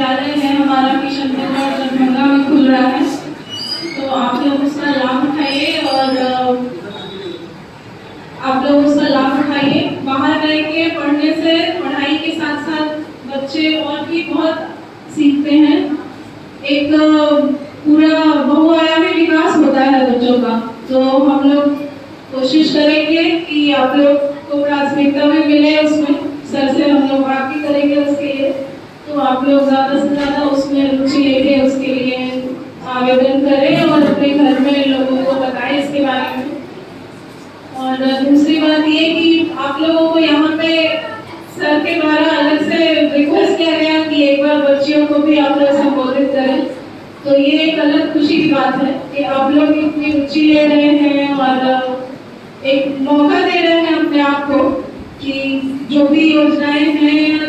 विद्यालय है हमारा किशनगंज दरभंगा में खुल रहा है, तो आप लोग उसका लाभ उठाइए और आप लोग उसका लाभ उठाइए। बाहर रह के पढ़ने से पढ़ाई के साथ साथ बच्चे और भी बहुत सीखते हैं। एक पूरा बहुआयामी विकास होता है बच्चों का, तो हम लोग कोशिश करेंगे कि आप लोग को प्राथमिकता में मिले, उसमें सर से हम लोग बात भी करेंगे उसके लिए, तो आप लोग ज़्यादा से ज़्यादा उसमें रुचि लेके उसके लिए आवेदन करें और अपने घर में लोगों को बताएं इसके बारे में। और दूसरी बात ये कि आप लोगों को यहाँ पे सर के द्वारा अलग से रिक्वेस्ट किया गया कि एक बार बच्चियों को भी आप लोग संबोधित करें, तो ये एक अलग खुशी की बात है कि आप लोग इतनी रुचि ले रहे हैं और एक मौका दे रहे हैं अपने आप को कि जो भी योजनाएं हैं